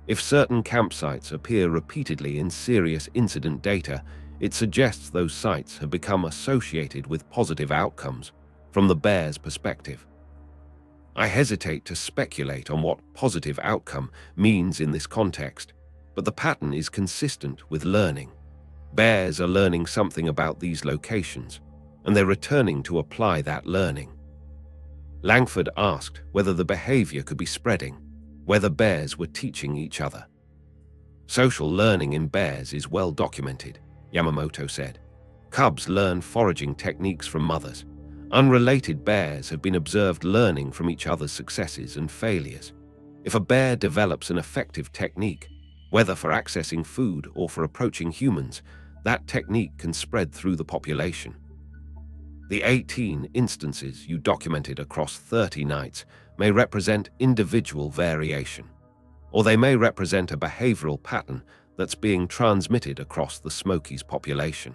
If certain campsites appear repeatedly in serious incident data, it suggests those sites have become associated with positive outcomes from the bear's perspective. I hesitate to speculate on what positive outcome means in this context, but the pattern is consistent with learning. Bears are learning something about these locations, and they're returning to apply that learning." Langford asked whether the behavior could be spreading, whether bears were teaching each other. Social learning in bears is well documented, Yamamoto said. Cubs learn foraging techniques from mothers. Unrelated bears have been observed learning from each other's successes and failures. If a bear develops an effective technique, whether for accessing food or for approaching humans, that technique can spread through the population. The 18 instances you documented across 30 nights may represent individual variation, or they may represent a behavioral pattern that's being transmitted across the Smokies population.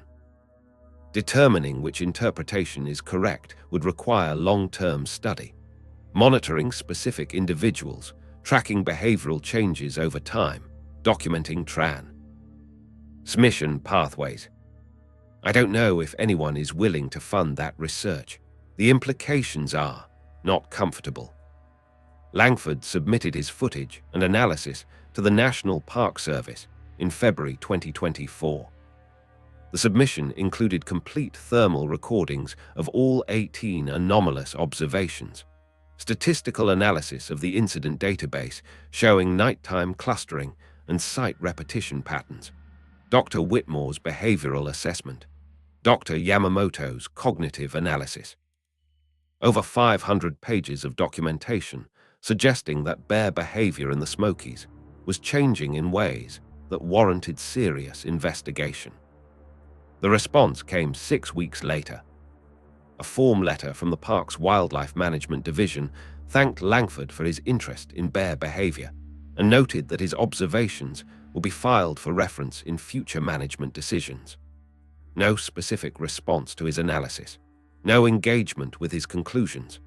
Determining which interpretation is correct would require long-term study, monitoring specific individuals, tracking behavioral changes over time, documenting transmission pathways. I don't know if anyone is willing to fund that research. The implications are not comfortable. Langford submitted his footage and analysis to the National Park Service in February 2024. The submission included complete thermal recordings of all 18 anomalous observations, statistical analysis of the incident database showing nighttime clustering and site repetition patterns, Dr. Whitmore's behavioral assessment, Dr. Yamamoto's cognitive analysis. Over 500 pages of documentation suggesting that bear behavior in the Smokies was changing in ways that warranted serious investigation. The response came 6 weeks later. A form letter from the park's Wildlife Management Division thanked Langford for his interest in bear behavior and noted that his observations will be filed for reference in future management decisions. No specific response to his analysis, no engagement with his conclusions,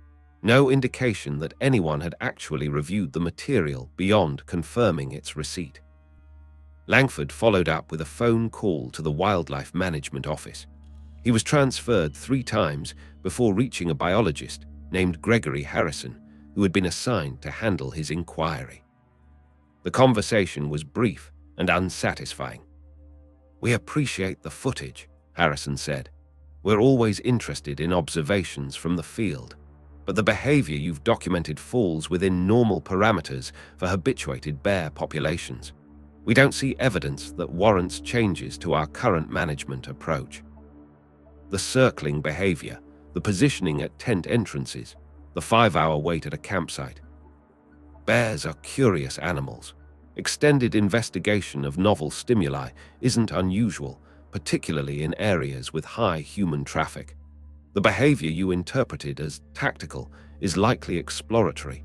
no indication that anyone had actually reviewed the material beyond confirming its receipt. Langford followed up with a phone call to the Wildlife Management Office. He was transferred 3 times before reaching a biologist named Gregory Harrison, who had been assigned to handle his inquiry. The conversation was brief and unsatisfying. "We appreciate the footage," Harrison said. "We're always interested in observations from the field, but the behavior you've documented falls within normal parameters for habituated bear populations. We don't see evidence that warrants changes to our current management approach. The circling behavior, the positioning at tent entrances, the 5-hour wait at a campsite. Bears are curious animals. Extended investigation of novel stimuli isn't unusual, particularly in areas with high human traffic. The behavior you interpreted as tactical is likely exploratory.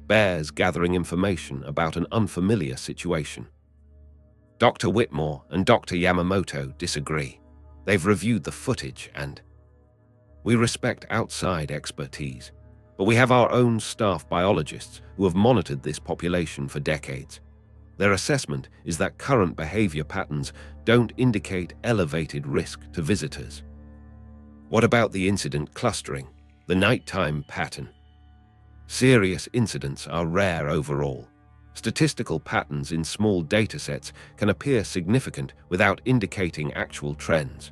Bears gathering information about an unfamiliar situation." Dr. Whitmore and Dr. Yamamoto disagree. They've reviewed the footage and we respect outside expertise, but we have our own staff biologists who have monitored this population for decades. Their assessment is that current behavior patterns don't indicate elevated risk to visitors. What about the incident clustering, the nighttime pattern? Serious incidents are rare overall. Statistical patterns in small datasets can appear significant without indicating actual trends.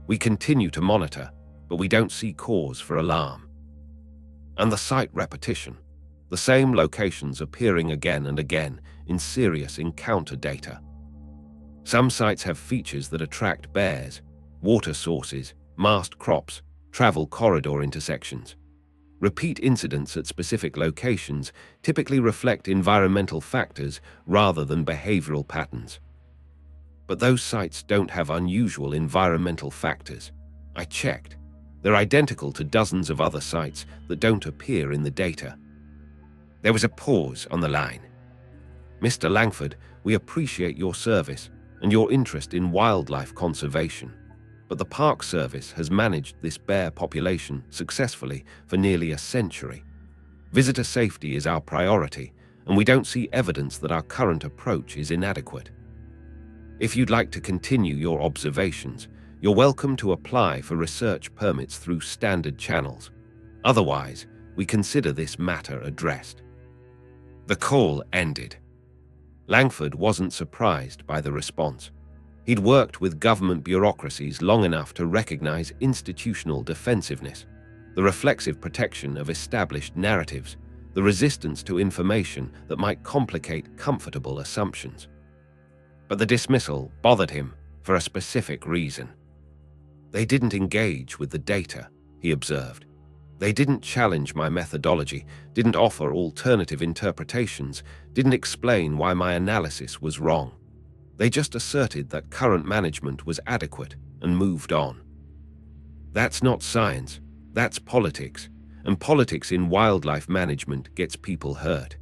We continue to monitor, but we don't see cause for alarm. And the site repetition, the same locations appearing again and again in serious encounter data. Some sites have features that attract bears, water sources, mast crops, travel corridor intersections. Repeat incidents at specific locations typically reflect environmental factors rather than behavioral patterns. But those sites don't have unusual environmental factors. I checked. They're identical to dozens of other sites that don't appear in the data. There was a pause on the line. "Mr. Langford, we appreciate your service and your interest in wildlife conservation. But the Park Service has managed this bear population successfully for nearly a century. Visitor safety is our priority, and we don't see evidence that our current approach is inadequate. If you'd like to continue your observations, you're welcome to apply for research permits through standard channels. Otherwise, we consider this matter addressed." The call ended. Langford wasn't surprised by the response. He'd worked with government bureaucracies long enough to recognize institutional defensiveness, the reflexive protection of established narratives, the resistance to information that might complicate comfortable assumptions. But the dismissal bothered him for a specific reason. They didn't engage with the data, he observed. They didn't challenge my methodology, didn't offer alternative interpretations, didn't explain why my analysis was wrong. They just asserted that current management was adequate and moved on. That's not science, that's politics, and politics in wildlife management gets people hurt.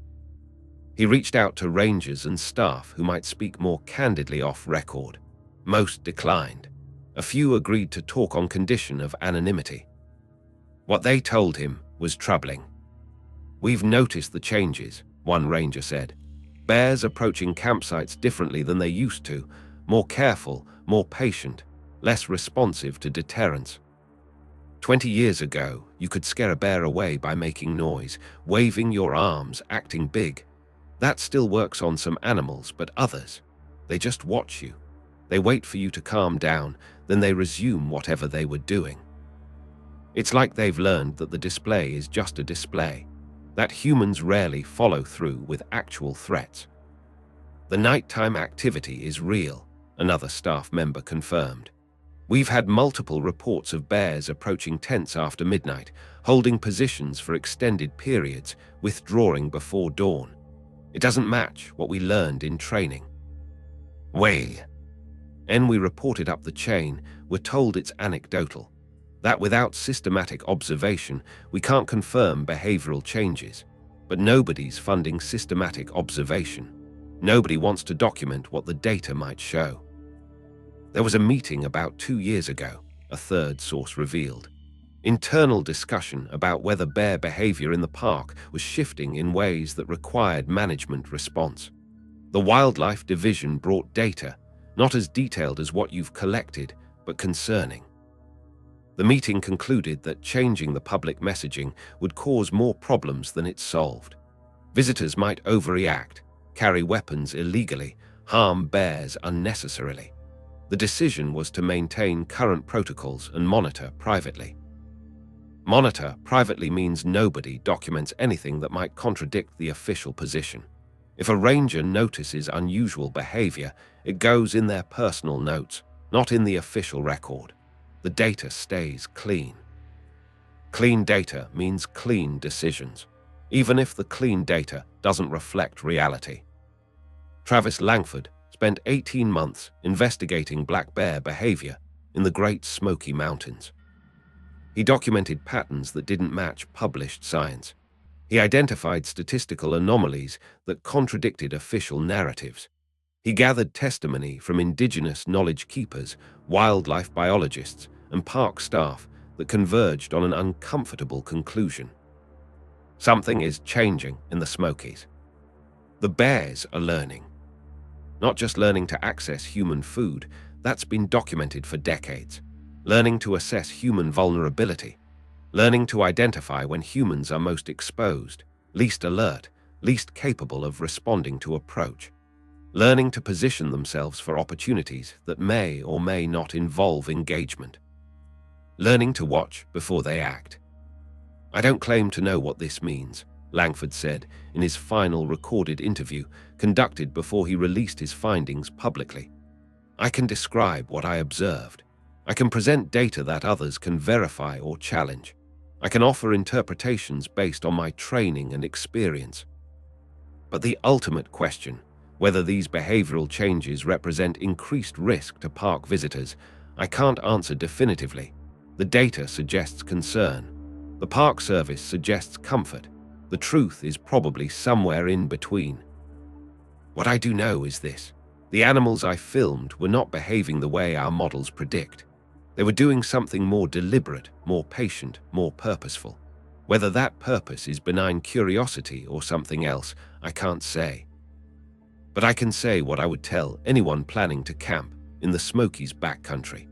He reached out to rangers and staff who might speak more candidly off record. Most declined. A few agreed to talk on condition of anonymity. What they told him was troubling. "We've noticed the changes," one ranger said. "Bears approaching campsites differently than they used to, more careful, more patient, less responsive to deterrence. 20 years ago, you could scare a bear away by making noise, waving your arms, acting big. That still works on some animals, but others, they just watch you. They wait for you to calm down, then they resume whatever they were doing. It's like they've learned that the display is just a display, that humans rarely follow through with actual threats." "The nighttime activity is real," another staff member confirmed. "We've had multiple reports of bears approaching tents after midnight, holding positions for extended periods, withdrawing before dawn. It doesn't match what we learned in training." And we reported up the chain, we're told it's anecdotal. That without systematic observation, we can't confirm behavioral changes. But nobody's funding systematic observation. Nobody wants to document what the data might show. "There was a meeting about 2 years ago," a third source revealed. "Internal discussion about whether bear behavior in the park was shifting in ways that required management response. The Wildlife Division brought data, not as detailed as what you've collected, but concerning. The meeting concluded that changing the public messaging would cause more problems than it solved. Visitors might overreact, carry weapons illegally, harm bears unnecessarily. The decision was to maintain current protocols and monitor privately." Monitor privately means nobody documents anything that might contradict the official position. If a ranger notices unusual behavior, it goes in their personal notes, not in the official record. The data stays clean. Clean data means clean decisions, even if the clean data doesn't reflect reality. Travis Langford spent 18 months investigating black bear behavior in the Great Smoky Mountains. He documented patterns that didn't match published science. He identified statistical anomalies that contradicted official narratives. He gathered testimony from indigenous knowledge keepers, wildlife biologists, and park staff that converged on an uncomfortable conclusion. Something is changing in the Smokies. The bears are learning. Not just learning to access human food, that's been documented for decades. Learning to assess human vulnerability. Learning to identify when humans are most exposed, least alert, least capable of responding to approach. Learning to position themselves for opportunities that may or may not involve engagement. Learning to watch before they act. "I don't claim to know what this means," Langford said in his final recorded interview conducted before he released his findings publicly. "I can describe what I observed. I can present data that others can verify or challenge. I can offer interpretations based on my training and experience. But the ultimate question, whether these behavioral changes represent increased risk to park visitors, I can't answer definitively. The data suggests concern. The Park Service suggests comfort. The truth is probably somewhere in between. What I do know is this: the animals I filmed were not behaving the way our models predict. They were doing something more deliberate, more patient, more purposeful. Whether that purpose is benign curiosity or something else, I can't say. But I can say what I would tell anyone planning to camp in the Smokies backcountry."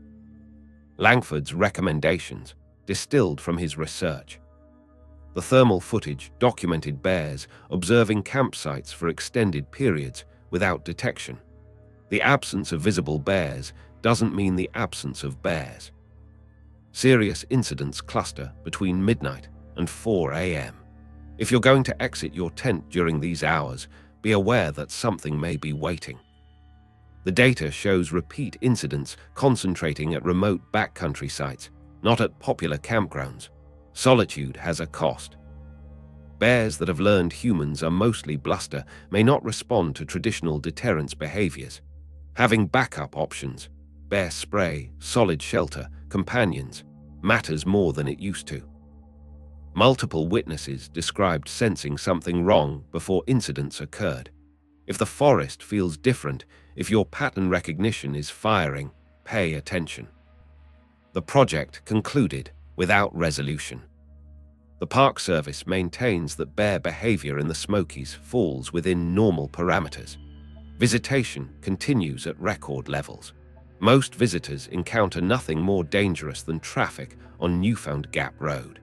Langford's recommendations, distilled from his research. The thermal footage documented bears observing campsites for extended periods without detection. The absence of visible bears doesn't mean the absence of bears. Serious incidents cluster between midnight and 4 a.m. If you're going to exit your tent during these hours, be aware that something may be waiting. The data shows repeat incidents concentrating at remote backcountry sites, not at popular campgrounds. Solitude has a cost. Bears that have learned humans are mostly bluster may not respond to traditional deterrence behaviors. Having backup options, bear spray, solid shelter, companions, matters more than it used to. Multiple witnesses described sensing something wrong before incidents occurred. If the forest feels different, if your pattern recognition is firing, pay attention. The project concluded without resolution. The Park Service maintains that bear behavior in the Smokies falls within normal parameters. Visitation continues at record levels. Most visitors encounter nothing more dangerous than traffic on Newfound Gap Road.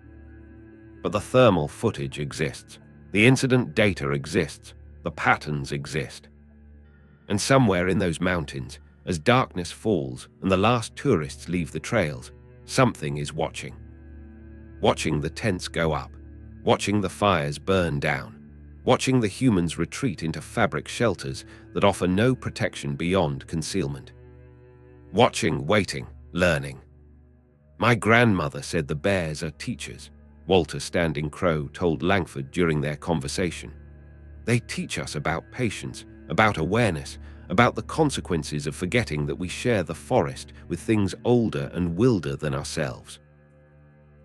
But the thermal footage exists. The incident data exists. The patterns exist. And somewhere in those mountains, as darkness falls and the last tourists leave the trails, something is watching. Watching the tents go up, watching the fires burn down, watching the humans retreat into fabric shelters that offer no protection beyond concealment. Watching, waiting, learning. My grandmother said the bears are teachers, Walter Standing Crow told Langford during their conversation. They teach us about patience, about awareness, about the consequences of forgetting that we share the forest with things older and wilder than ourselves.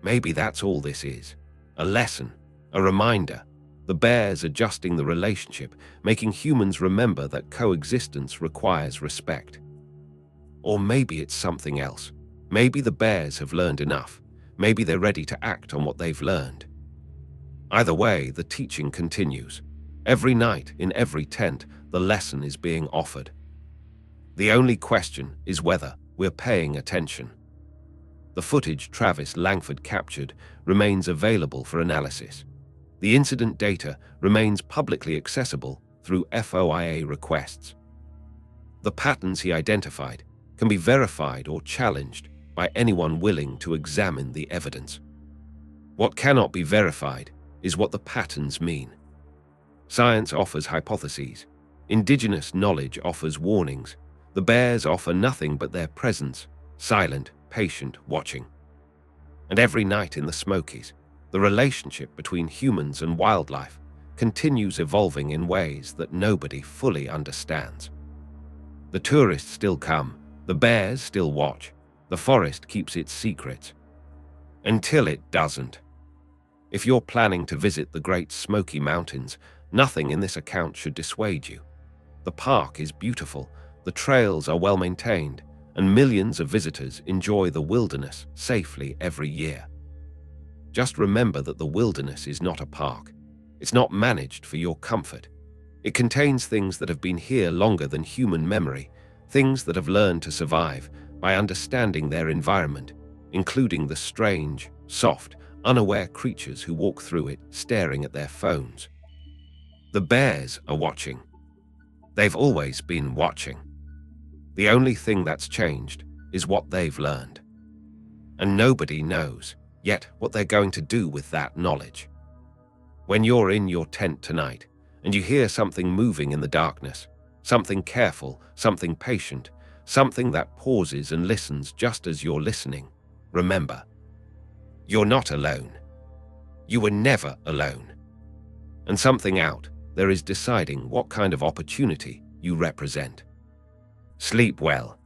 Maybe that's all this is. A lesson, a reminder. The bears adjusting the relationship, making humans remember that coexistence requires respect. Or maybe it's something else. Maybe the bears have learned enough. Maybe they're ready to act on what they've learned. Either way, the teaching continues. Every night, in every tent, the lesson is being offered. The only question is whether we're paying attention. The footage Travis Langford captured remains available for analysis. The incident data remains publicly accessible through FOIA requests. The patterns he identified can be verified or challenged by anyone willing to examine the evidence. What cannot be verified is what the patterns mean. Science offers hypotheses. Indigenous knowledge offers warnings. The bears offer nothing but their presence, silent, patient watching. And every night in the Smokies, the relationship between humans and wildlife continues evolving in ways that nobody fully understands. The tourists still come, the bears still watch, the forest keeps its secrets. Until it doesn't. If you're planning to visit the Great Smoky Mountains, nothing in this account should dissuade you. The park is beautiful, the trails are well maintained, and millions of visitors enjoy the wilderness safely every year. Just remember that the wilderness is not a park. It's not managed for your comfort. It contains things that have been here longer than human memory, things that have learned to survive by understanding their environment, including the strange, soft, unaware creatures who walk through it staring at their phones. The bears are watching. They've always been watching. The only thing that's changed is what they've learned. And nobody knows yet what they're going to do with that knowledge. When you're in your tent tonight and you hear something moving in the darkness, something careful, something patient, something that pauses and listens just as you're listening, remember, you're not alone. You were never alone. And something out there is deciding what kind of opportunity you represent. Sleep well.